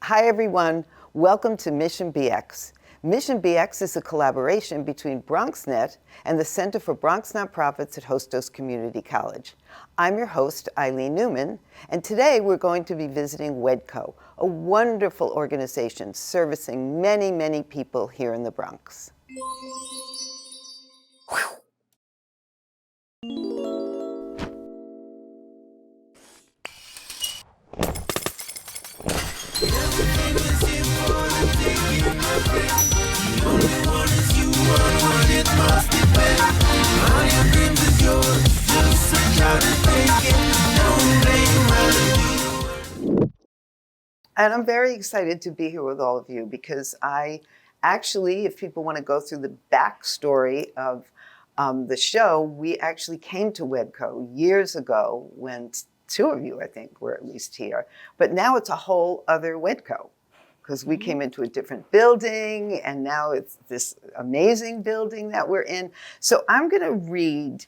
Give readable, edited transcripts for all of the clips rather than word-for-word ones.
Hi, everyone. Welcome to Mission BX. Mission BX is a collaboration between BronxNet and the Center for Bronx Nonprofits at Hostos Community College. I'm your host, Eileen Newman, and today we're going to be visiting WHEDco, a wonderful organization servicing many, many people here in the Bronx. And I'm very excited to be here with all of you because I actually, if people want to go through the backstory of the show, we actually came to WHEDco years ago when two of you, I think, were at least here. But now it's a whole other WHEDco because we came into a different building and now it's this amazing building that we're in. So I'm going to read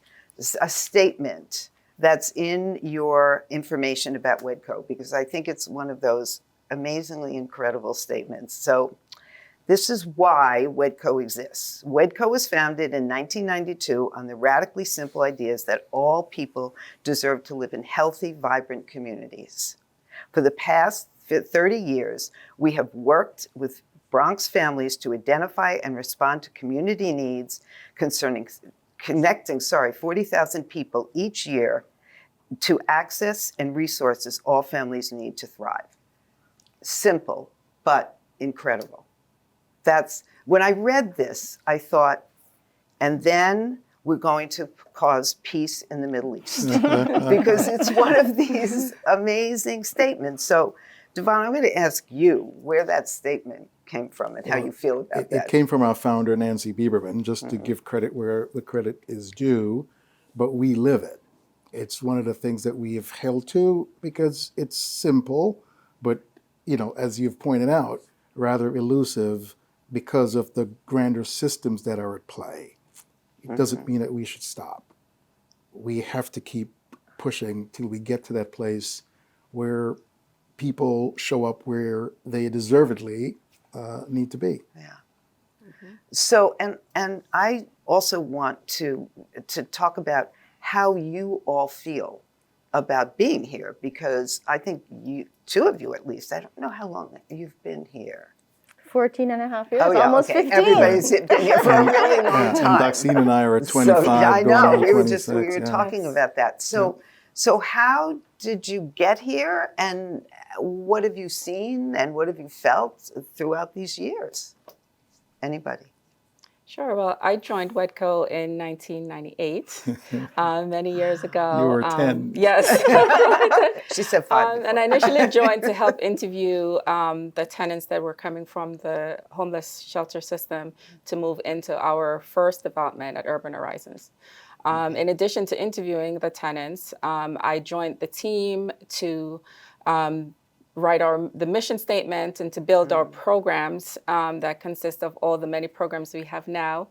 a statement that's in your information about WHEDco because I think it's one of those amazingly incredible statements. So this is why WHEDco exists. WHEDco was founded in 1992 on the radically simple ideas that all people deserve to live in healthy, vibrant communities. For the past 30 years, we have worked with Bronx families to identify and respond to community needs connecting 40,000 people each year to access and resources all families need to thrive. Simple, but incredible. That's when I read this, I thought, and then we're going to cause peace in the Middle East because it's one of these amazing statements. So, Devon, I'm going to ask you where that statement came from and how you feel about that. It came from our founder, Nancy Bieberman, just to give credit where the credit is due, but we live it. It's one of the things that we have held to because it's simple, but as you've pointed out, rather elusive because of the grander systems that are at play. It doesn't mean that we should stop. We have to keep pushing till we get to that place where people show up where they deservedly need to be. Yeah. So, and I also want to talk about how you all feel about being here, because I think two of you at least, I don't know how long you've been here. 14 and a half years, oh, yeah, almost okay. 15. Everybody's been here for a really long time. And Maxine and I are at 25. So, I going know, on we were 26, talking about that. So how did you get here, and what have you seen, and what have you felt throughout these years? Anybody? Sure. Well, I joined WHEDco in 1998, many years ago. You were 10. Yes. She said 5. And I initially joined to help interview the tenants that were coming from the homeless shelter system to move into our first development at Urban Horizons. In addition to interviewing the tenants, I joined the team to write the mission statement and to build our programs that consist of all the many programs we have now,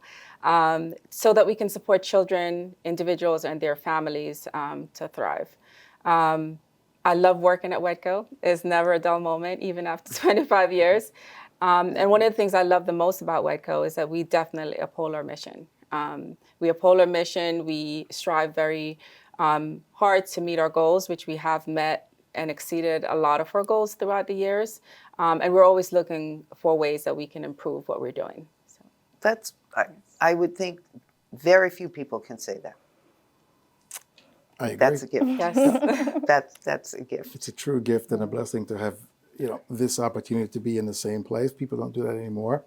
so that we can support children, individuals, and their families to thrive. I love working at WHEDco. It's never a dull moment, even after 25 years. And one of the things I love the most about WHEDco is that we definitely uphold our mission. We uphold our mission. We strive very hard to meet our goals, which we have met and exceeded a lot of our goals throughout the years. And we're always looking for ways that we can improve what we're doing. So. That's, I would think very few people can say that. I agree. That's a gift. Yes. That's a gift. It's a true gift and a blessing to have, this opportunity to be in the same place. People don't do that anymore.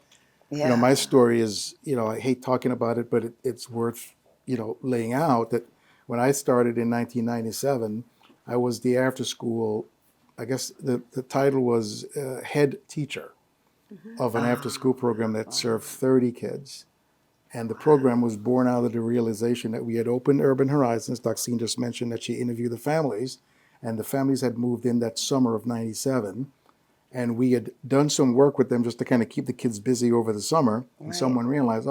Yeah. My story is, I hate talking about it, but it's worth, laying out that when I started in 1997, I was the after school, I guess the title was head teacher of an after school program that served 30 kids. And the program was born out of the realization that we had opened Urban Horizons. Doxine just mentioned that she interviewed the families, and the families had moved in that summer of 97. And we had done some work with them just to kind of keep the kids busy over the summer. And someone realized,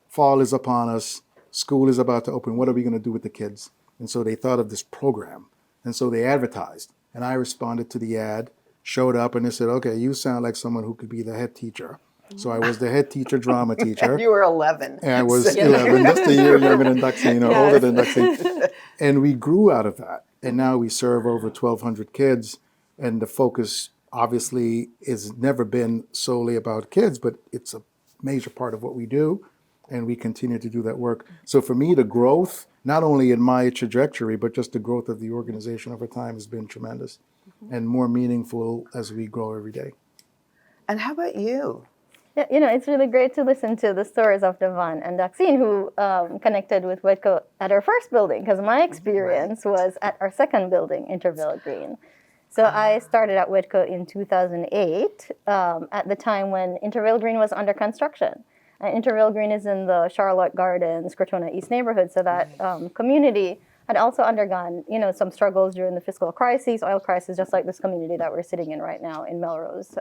fall is upon us. School is about to open. What are we going to do with the kids? And so they thought of this program. And so they advertised. And I responded to the ad, showed up and they said, okay, you sound like someone who could be the head teacher. So I was the head teacher, drama teacher. You were 11. And I was So- 11, just a year younger than Duxine, or older Yes. than Duxine. And we grew out of that. And now we serve over 1,200 kids. And the focus obviously has never been solely about kids, but it's a major part of what we do. And we continue to do that work. So for me, the growth, not only in my trajectory, but just the growth of the organization over time has been tremendous and more meaningful as we grow every day. And how about you? Yeah, it's really great to listen to the stories of Devon and Daxine, who connected with WHEDco at our first building, because my experience was at our second building, Intervale Green. So I started at WHEDco in 2008, at the time when Intervale Green was under construction. And Intervale Green is in the Charlotte Gardens, Crotona East neighborhood, so that community had also undergone, some struggles during the fiscal crisis, oil crisis, just like this community that we're sitting in right now in Melrose.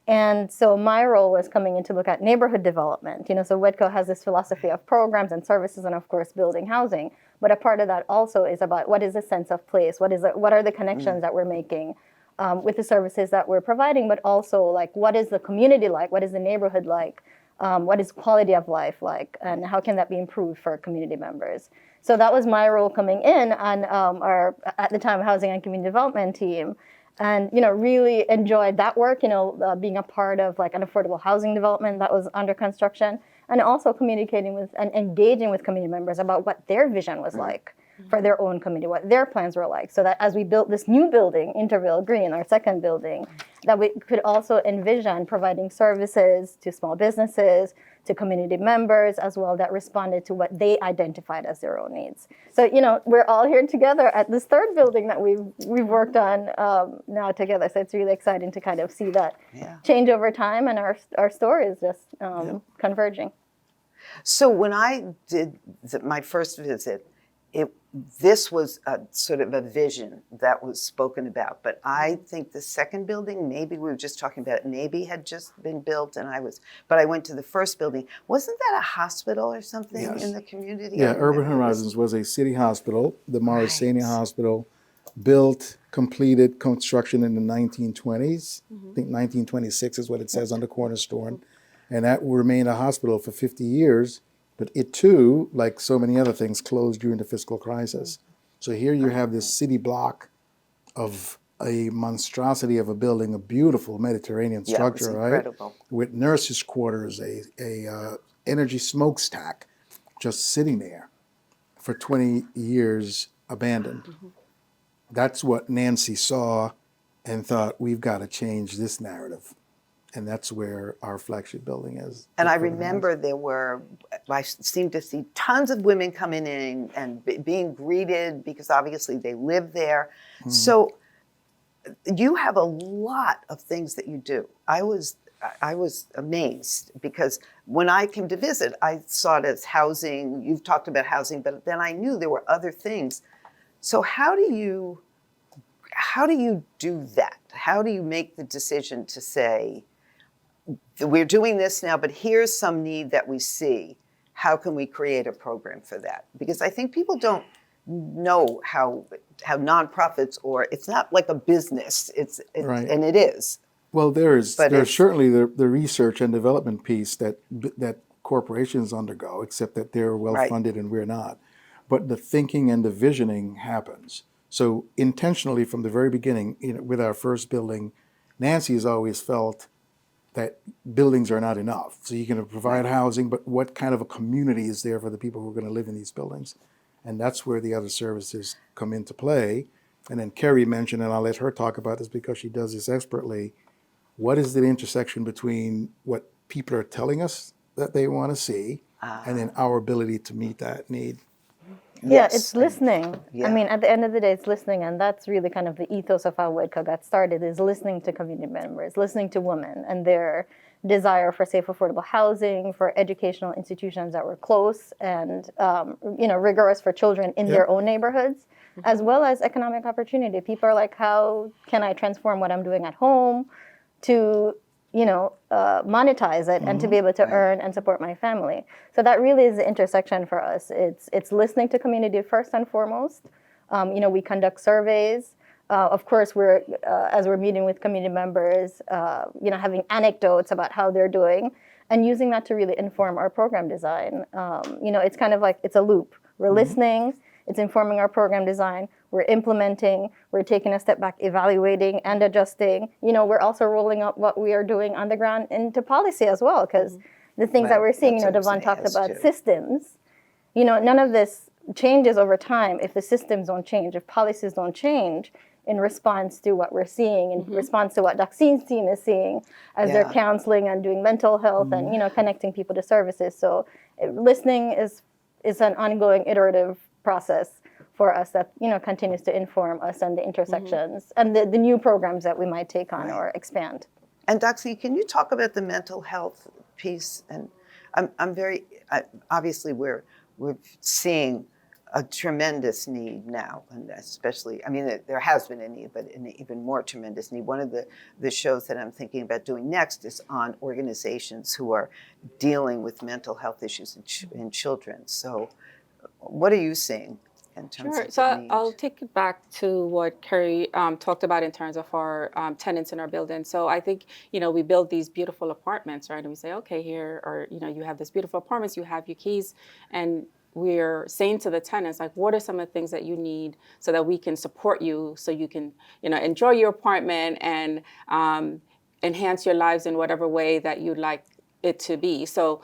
And so my role was coming in to look at neighborhood development. So WHEDco has this philosophy of programs and services and, of course, building housing. But a part of that also is about what is the sense of place? What are the connections that we're making with the services that we're providing? But also, like, what is the community like? What is the neighborhood like? What is quality of life like? And how can that be improved for community members? So that was my role coming in on our, at the time, Housing and Community Development team. And, really enjoyed that work, being a part of like an affordable housing development that was under construction, and also communicating with and engaging with community members about what their vision was like for their own community, what their plans were like, so that as we built this new building, Intervale Green, our second building, that we could also envision providing services to small businesses, to community members as well, that responded to what they identified as their own needs. So, we're all here together at this third building that we've worked on now together. So it's really exciting to kind of see that change over time, and our story is just converging. So when I did my first visit, this was a sort of a vision that was spoken about. But I think the second building, maybe we were just talking about it, maybe had just been built, but I went to the first building. Wasn't that a hospital or something in the community? Yeah, Urban Horizons was a city hospital, the Morrisania Hospital, built, completed construction in the 1920s. I think 1926 is what it says on the cornerstone. And that remained a hospital for 50 years. But it too, like so many other things, closed during the fiscal crisis. So here you have this city block of a monstrosity of a building, a beautiful Mediterranean structure, right? With nurses' quarters, a energy smokestack, just sitting there for 20 years abandoned. That's what Nancy saw and thought, we've got to change this narrative. And that's where our flagship building is. And I remember I seemed to see tons of women coming in and being greeted, because obviously they live there. So you have a lot of things that you do. I was amazed, because when I came to visit, I saw it as housing. You've talked about housing, but then I knew there were other things. So how do you do that? How do you make the decision to say, we're doing this now, but here's some need that we see. How can we create a program for that? Because I think people don't know how nonprofits, or it's not like a business. It's and it is. Well, there's certainly the research and development piece that corporations undergo, except that they're well funded and we're not. But the thinking and the visioning happens. So intentionally from the very beginning, with our first building, Nancy has always felt that buildings are not enough. So you can provide housing, but what kind of a community is there for the people who are going to live in these buildings? And that's where the other services come into play. And then Kerry mentioned, and I'll let her talk about this because she does this expertly, what is the intersection between what people are telling us that they want to see and then our ability to meet that need? Yeah, it's listening. Yeah. I mean, at the end of the day, it's listening, and that's really kind of the ethos of how WHEDco got started, is listening to community members, listening to women and their desire for safe, affordable housing, for educational institutions that were close and, rigorous for children in their own neighborhoods, as well as economic opportunity. People are like, how can I transform what I'm doing at home to monetize it and to be able to earn and support my family. So that really is the intersection for us. It's listening to community first and foremost. We conduct surveys Of course, we're as we're meeting with community members, having anecdotes about how they're doing, and using that to really inform our program design. It's kind of like it's a loop. We're listening. It's informing our program design. We're implementing. We're taking a step back, evaluating and adjusting. We're also rolling up what we are doing on the ground into policy as well, because the things that Well, we're seeing, that's what I'm Devon saying, talked us about too. systems. None of this changes over time if the systems don't change, if policies don't change in response to what we're seeing, in response to what Daxine's team is seeing as they're Yeah. counseling and doing mental health and connecting people to services. So listening is an ongoing iterative process for us that continues to inform us and the intersections and the new programs that we might take on or expand. And Doxy, can you talk about the mental health piece? And obviously we're seeing a tremendous need now, and especially, there has been a need, but an even more tremendous need. One of the shows that I'm thinking about doing next is on organizations who are dealing with mental health issues in children. So what are you seeing in terms Sure. of So the need? I'll take it back to what Carrie talked about in terms of our tenants in our building. So I think, we build these beautiful apartments, right? And we say, okay, here, or, you have this beautiful apartments, you have your keys, and we're saying to the tenants, like, what are some of the things that you need so that we can support you so you can, enjoy your apartment and enhance your lives in whatever way that you'd like it to be. So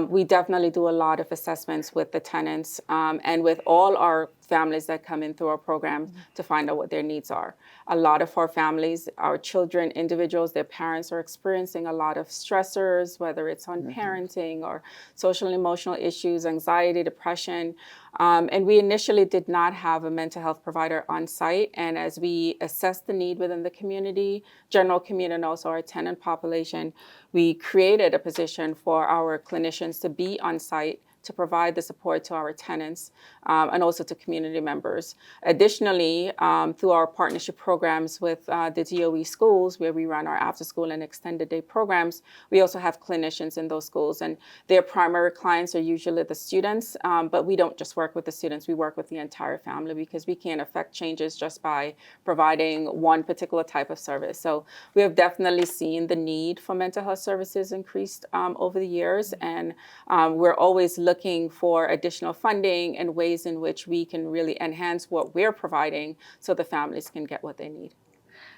we definitely do a lot of assessments with the tenants and with all our families that come in through our program to find out what their needs are. A lot of our families, our children, individuals, their parents are experiencing a lot of stressors, whether it's on parenting or social and emotional issues, anxiety, depression. And we initially did not have a mental health provider on site. And as we assessed the need within the community, general community, and also our tenant population, we created a position for our clinicians to be on site to provide the support to our tenants and also to community members. Additionally, through our partnership programs with the DOE schools, where we run our after school and extended day programs, we also have clinicians in those schools. And their primary clients are usually the students, but we don't just work with the students, we work with the entire family because we can't affect changes just by providing one particular type of service. So we have definitely seen the need for mental health services increased over the years, and we're always looking for additional funding and ways in which we can really enhance what we're providing so the families can get what they need.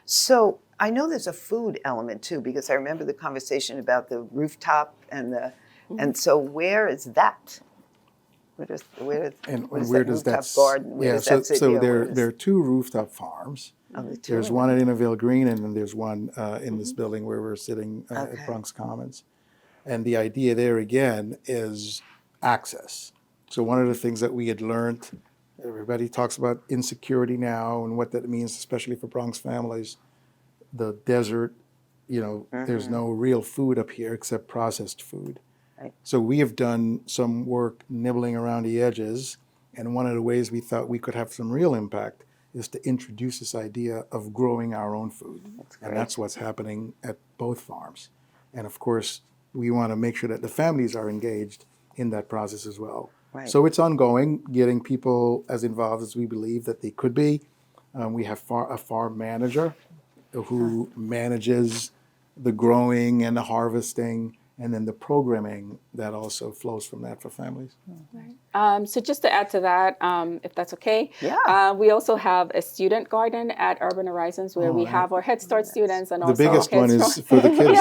So I know there's a food element too, because I remember the conversation about the rooftop and so where is that? Where does that rooftop garden? Where does that sit so here? there are two rooftop farms. There's one at Innerville Green, and then there's one in this building where we're sitting at Bronx Commons. And the idea there again is access. So one of the things that we had learned, everybody talks about insecurity now and what that means, especially for Bronx families. The desert, there's no real food up here except processed food. Right. So we have done some work nibbling around the edges, and one of the ways we thought we could have some real impact is to introduce this idea of growing our own food. And that's what's happening at both farms. And of course, we want to make sure that the families are engaged in that process as well. Right. So it's ongoing, getting people as involved as we believe that they could be. We have a farm manager who manages the growing and the harvesting, and then the programming that also flows from that for families. So just to add to that, if that's okay, we also have a student garden at Urban Horizons where we have our Head Start students and The also biggest our one kids is for the kids.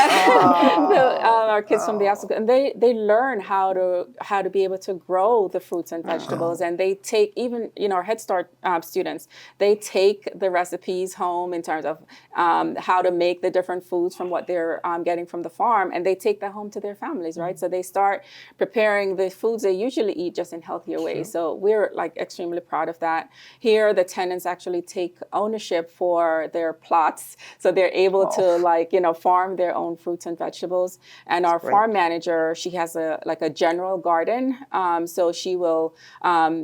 our kids from the after school, and they learn how to be able to grow the fruits and vegetables, and they take even our Head Start students, they take the recipes home in terms of how to make the different foods from what they're getting from the farm, and they take that home to their families, right? So they start preparing the foods they usually eat just in healthier ways. So we're extremely proud of that. Here, the tenants actually take ownership for their plots, so they're able to farm their own fruits and vegetables. And our farm manager, she has a general garden, so she will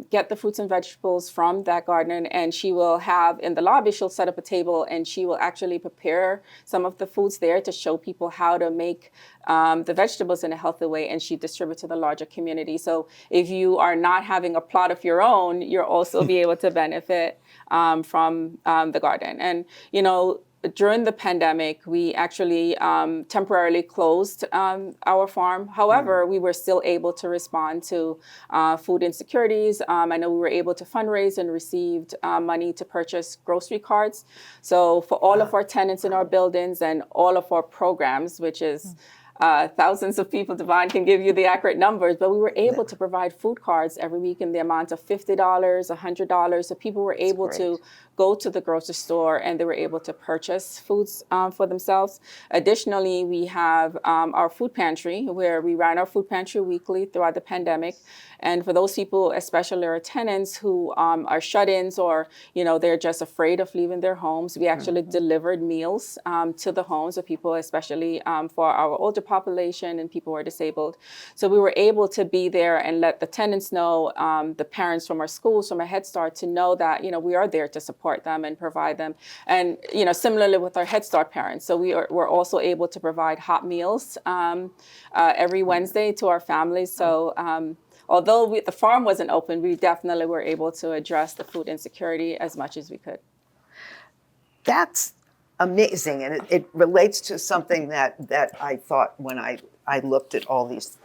get the fruits and vegetables from that garden, and she will have in the lobby, she'll set up a table, and she will actually prepare some of the foods there to show people how to make the vegetables in a healthy way, and she distributes to the larger community. So if you are are not having a plot of your own, you'll also be able to benefit from the garden. And, you know, during the pandemic, we actually temporarily closed our farm. However, we were still able to respond to food insecurities. I know we were able to fundraise and received money to purchase grocery carts. So for all of our tenants in our buildings and all of our programs, which is thousands of people, Devon can give you the accurate numbers, but we were able to provide food cards every week in the amount of $50, $100. So people were able to go to the grocery store and they were able to purchase foods for themselves. Additionally, we have our food pantry, where we ran our food pantry weekly throughout the pandemic. And for those people, especially our tenants who are shut-ins, or, you know, they're just afraid of leaving their homes, we actually delivered meals to the homes of people, especially for our older population and people who are disabled. So we were able to be there and let the tenants know, the parents from our schools, from our Head Start, to know that, you know, we are there to support them and provide them. And, you know, similarly with our Head Start parents. So we're also able to provide hot meals every Wednesday to our families. So although the farm wasn't open, we definitely were able to address the food insecurity as much as we could. That's amazing, and it relates to something that I thought when I looked at all these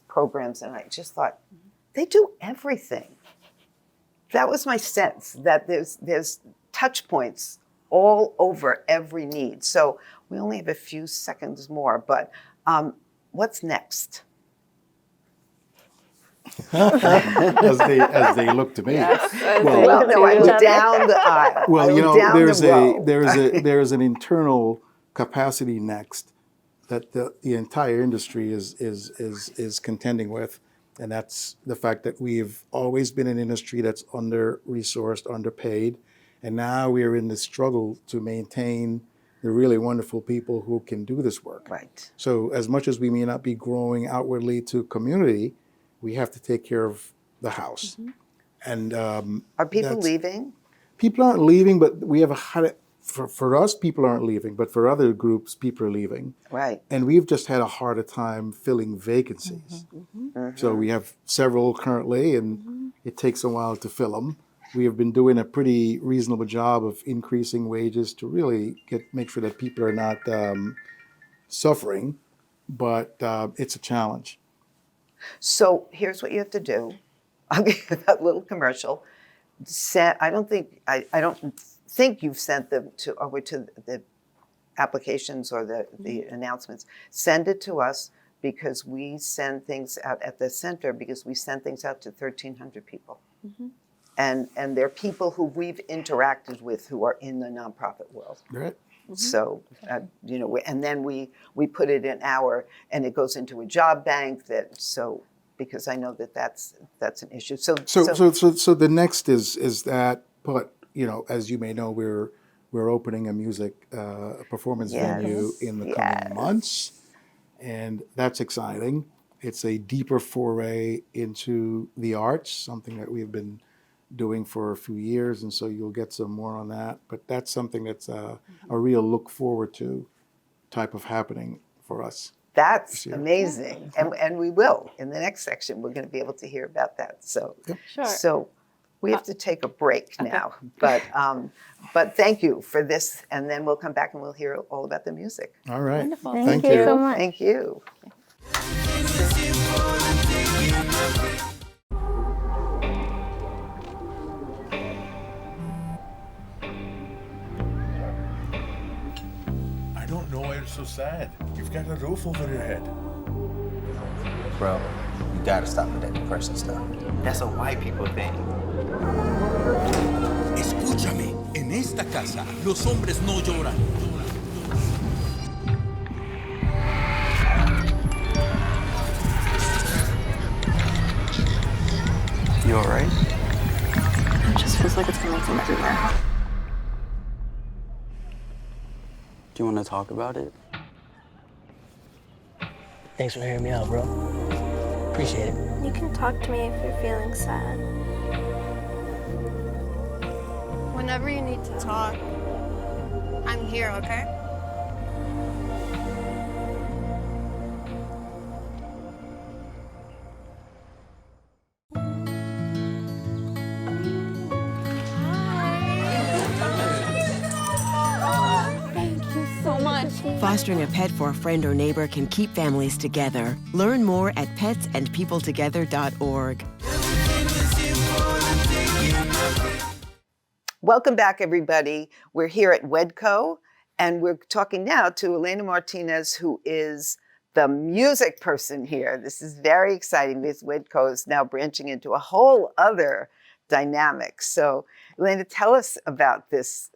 programs, and I just thought, they do everything. That was my sense, that there's touch points all over every need. So we only have a few seconds more, but what's next? as they look to me. Well, no, I'm down the aisle. Well, you know, there's there's an internal capacity next that the entire industry is contending with, and that's the fact that we've always been an industry that's under-resourced, underpaid, and now we're in the struggle to maintain the really wonderful people who can do this work. Right. So as much as we may not be growing outwardly to community, we have to take care of the house. And Are people leaving? people aren't leaving, but we have for us, people aren't leaving, but for other groups, people are leaving. Right. And we've just had a harder time filling vacancies. So we have several currently, and it takes a while to fill them. We have been doing a pretty reasonable job of increasing wages to really make sure that people are not suffering, but it's a challenge. So here's what you have to do. I'll give you that little commercial. I don't think you've sent them over to the applications or the announcements. Send it to us, because we send things out at the center, because we send things out to 1,300 people. And they're people who we've interacted with who are in the nonprofit world. Right. So, you know, and then we put it in and it goes into a job bank because I know that's an issue. So the next is that, but, you know, as you may know, we're opening a music performance venue in the coming months, and that's exciting. It's a deeper foray into the arts, something that we've been doing for a few years, and so you'll get some more on that. But that's something that's a real look forward to type of happening for us. That's amazing, and we will in the next section. We're going to be able to hear about that. So, so we have to take a break now. But thank you for this, and then we'll come back and we'll hear all about the music. All right. Wonderful. Thank you so much. Thank you. I don't know why you're so sad. You've got a roof over your head. Bro, you gotta stop with that depression stuff. That's a white people thing. Escúchame, en esta casa los hombres no lloran. You alright? It just feels like it's coming from everywhere. Do you want to talk about it? Thanks for hearing me out, bro. Appreciate it. You can talk to me if you're feeling sad. Whenever you need to talk, I'm here, okay? Fostering a pet for a friend or neighbor can keep families together. Learn more at petsandpeopletogether.org. Welcome back, everybody. We're here at WHEDco, and we're talking now to Elena Martinez, who is the music person here. This is very exciting because WHEDco is now branching into a whole other dynamic. So, Elena, tell us about this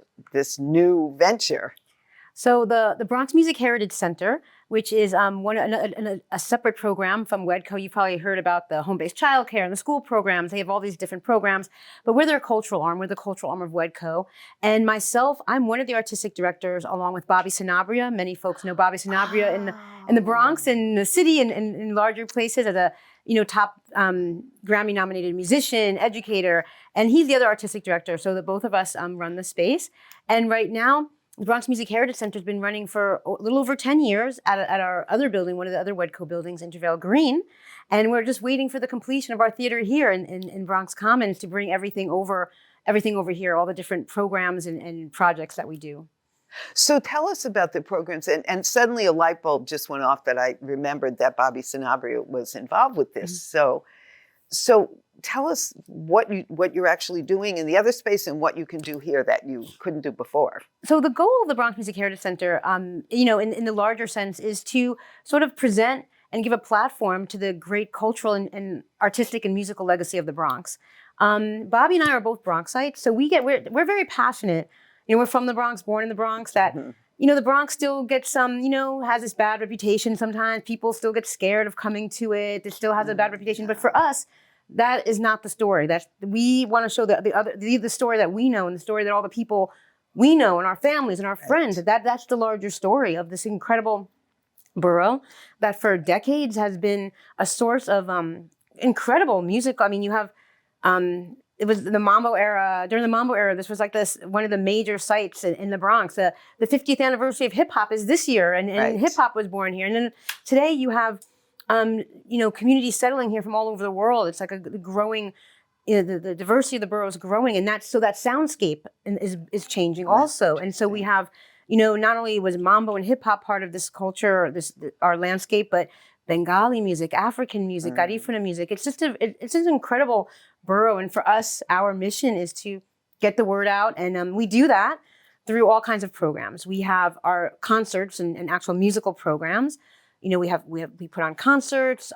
new venture. So the Bronx Music Heritage Center, which is a separate program from WHEDco. You probably heard about the home-based childcare and the school programs. They have all these different programs, but we're their cultural arm. We're the cultural arm of WHEDco. And myself, I'm one of the artistic directors, along with Bobby Sanabria. Many folks know Bobby Sanabria in the Bronx, in the city, and in larger places as a top Grammy-nominated musician, educator, and he's the other artistic director. So that both of us run the space. And right now, the Bronx Music Heritage Center has been running for a little over 10 years at our other building, one of the other WHEDco buildings, Intervale Green. And we're just waiting for the completion of our theater here in Bronx Commons to bring everything over here, all the different programs and projects that we do. So tell us about the programs. And suddenly a light bulb just went off that I remembered that Bobby Sanabria was involved with this. So tell us what you're actually doing in the other space and what you can do here that you couldn't do before. So the goal of the Bronx Music Heritage Center, in the larger sense, is to sort of present and give a platform to the great cultural and artistic and musical legacy of the Bronx. Bobby and I are both Bronxites, so we're very passionate. We're from the Bronx, born in the Bronx. That the Bronx still gets has this bad reputation. Sometimes people still get scared of coming to it. It still has a bad reputation, but for us, that is not the story. We want to show the story that we know, and the story that all the people we know and our families and our friends. That's the larger story of this incredible borough that for decades has been a source of incredible music. I mean, you have it was the Mambo era. During the Mambo era, this was like one of the major sites in the Bronx. The 50th anniversary of hip hop is this year, and hip hop was born here. And then today you have communities settling here from all over the world. It's like a growing, the diversity of the borough is growing, and that soundscape is changing also. And so we have, not only was Mambo and hip hop part of this culture, our landscape, but Bengali music, African music, Garifuna music. It's just an incredible borough, and for us, our mission is to get the word out, and we do that through all kinds of programs. We have our concerts and actual musical programs. We put on concerts.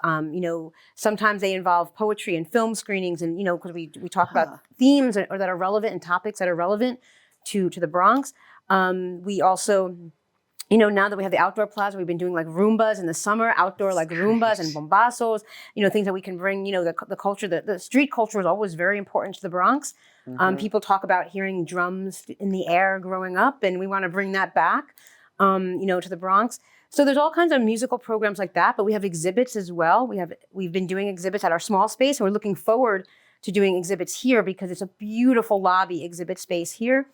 Sometimes they involve poetry and film screenings, and because we talk about themes that are relevant and topics that are relevant to the Bronx. We also, now that we have the outdoor plaza, we've been doing like Roombas in the summer, outdoor like Roombas and bombazos. Things that we can bring. The culture, the street culture is always very important to the Bronx. People talk about hearing drums in the air growing up, and we want to bring that back, to the Bronx. So there's all kinds of musical programs like that, but we have exhibits as well. We've been doing exhibits at our small space, and we're looking forward to doing exhibits here because it's a beautiful lobby exhibit space here.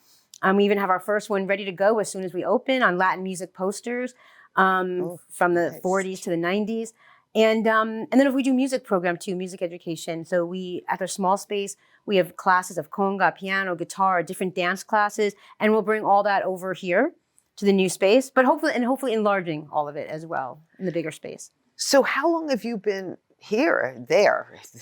We even have our first one ready to go as soon as we open on Latin music posters from the 40s to the 90s. And then if we do music program too, music education. So at our small space, we have classes of conga, piano, guitar, different dance classes, and we'll bring all that over here to the new space, but hopefully enlarging all of it as well in the bigger space. So how long have you been here,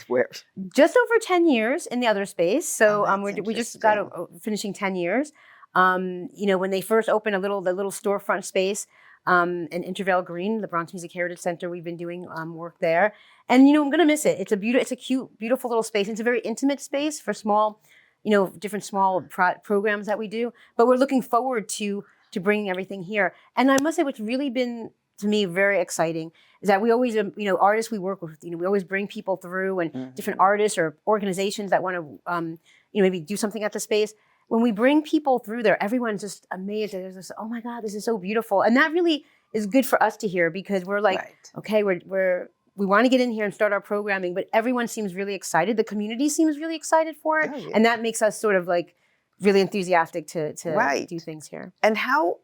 where? Just over 10 years in the other space. So we just got finishing 10 years. When they first opened the little storefront space in Intervale Green, the Bronx Music Heritage Center, we've been doing work there. And I'm gonna miss it. It's a cute, beautiful little space. It's a very intimate space for small, different small programs that we do. But we're looking forward to bringing everything here. And I must say what's really been, to me, very exciting is that we always, artists we work with, we always bring people through and different artists or organizations that want to, maybe do something at the space. When we bring people through there, everyone's just amazed. They're just, oh my God, this is so beautiful. And that really is good for us to hear because we're like, okay, we want to get in here and start our programming, but everyone seems really excited. The community seems really excited for it. And that makes us sort of like really enthusiastic to do things here. And how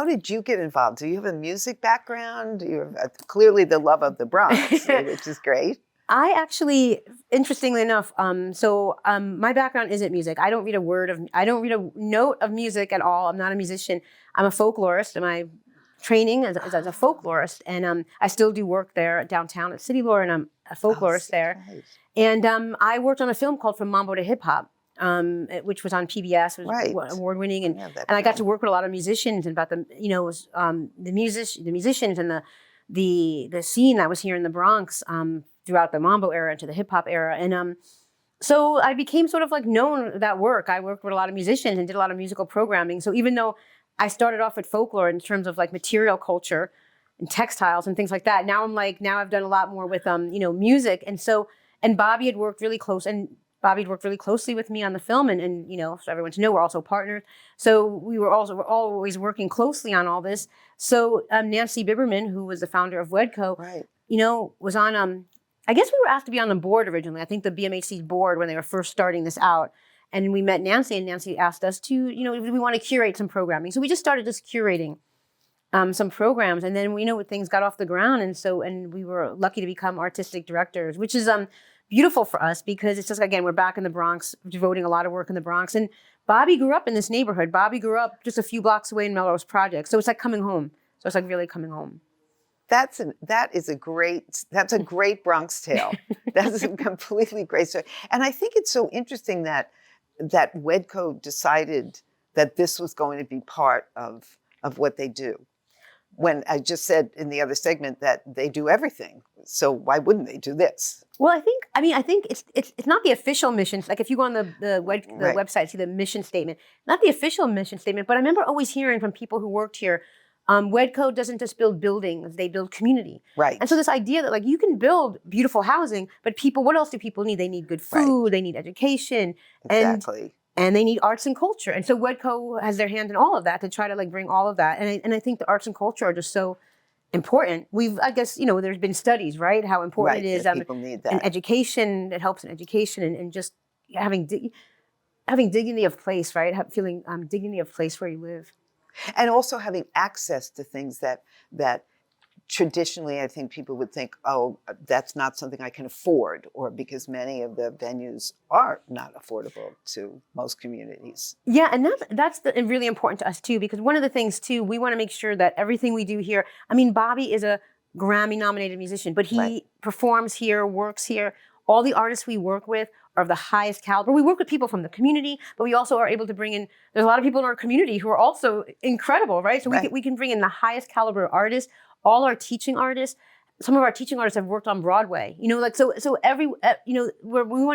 did you get involved? Do you have a music background? You have clearly the love of the Bronx, which is great. I actually, interestingly enough, my background isn't music. I don't read a note of music at all. I'm not a musician. I'm a folklorist, and I training as a folklorist, and I still do work there downtown at City Lore, and I'm a folklorist there. Right. And I worked on a film called From Mambo to Hip Hop, which was on PBS. It was award winning, and I got to work with a lot of musicians and about the the musicians and the scene that was here in the Bronx throughout the Mambo era into the hip hop era, and so I became sort of like known for that work. I worked with a lot of musicians and did a lot of musical programming. So even though I started off with folklore in terms of like material culture and textiles and things like that, now I've done a lot more with music, and Bobby had worked really closely with me on the film, and so everyone to know we're also partners. So we're always working closely on all this. So Nancy Biberman, who was the founder of WHEDco, was on I guess we were asked to be on the board originally. I think the BMHC's board when they were first starting this out. And we met Nancy, and Nancy asked us to, we want to curate some programming. So we just started curating some programs, and then things got off the ground, and we were lucky to become artistic directors, which is beautiful for us because it's just, again, we're back in the Bronx, devoting a lot of work in the Bronx. And Bobby grew up in this neighborhood. Bobby grew up just a few blocks away in Melrose Project. So it's like coming home. So it's like really coming home. That's a great Bronx tale. That's a completely great story. And I think it's so interesting that WHEDco decided that this was going to be part of what they do. When I just said in the other segment that they do everything. So why wouldn't they do this? Well, I think it's not the official mission. Like if you go on the website, see the mission statement, not the official mission statement, but I remember always hearing from people who worked here, WHEDco doesn't just build buildings, they build community. Right. And so this idea that like you can build beautiful housing, but what else do people need? They need good food, they need education. Exactly. And they need arts and culture. And so WHEDco has their hand in all of that to try to like bring all of that. And I think the arts and culture are just so important. I guess, there's been studies, right? How important it is. People need that. And education, it helps in education and just having dignity of place, right? Feeling dignity of place where you live. And also having access to things that traditionally I think people would think, oh, that's not something I can afford, or because many of the venues are not affordable to most communities. Yeah, and that's really important to us too, because one of the things too, we want to make sure that everything we do here, Bobby is a Grammy-nominated musician, but he performs here, works here. All the artists we work with are of the highest caliber. We work with people from the community, but we also are able to bring in, there's a lot of people in our community who are also incredible, right? So we can bring in the highest caliber artists, all our teaching artists. Some of our teaching artists have worked on Broadway. We want to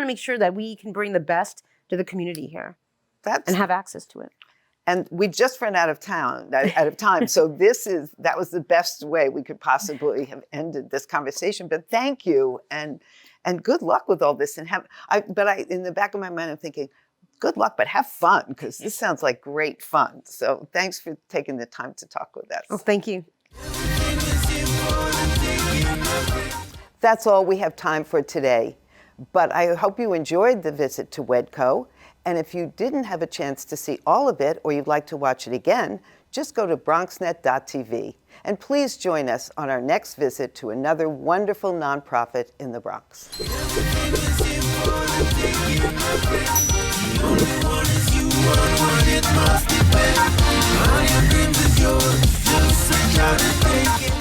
make sure that we can bring the best to the community here and have access to it. And we just ran out of time. So that was the best way we could possibly have ended this conversation. But thank you, and good luck with all this. In the back of my mind, I'm thinking, good luck, but have fun, because this sounds like great fun. So thanks for taking the time to talk with us. Oh, thank you. That's all we have time for today. But I hope you enjoyed the visit to WHEDco. And if you didn't have a chance to see all of it, or you'd like to watch it again, just go to bronxnet.tv. And please join us on our next visit to another wonderful nonprofit in the Bronx. All your dreams is yours, just search out and take it.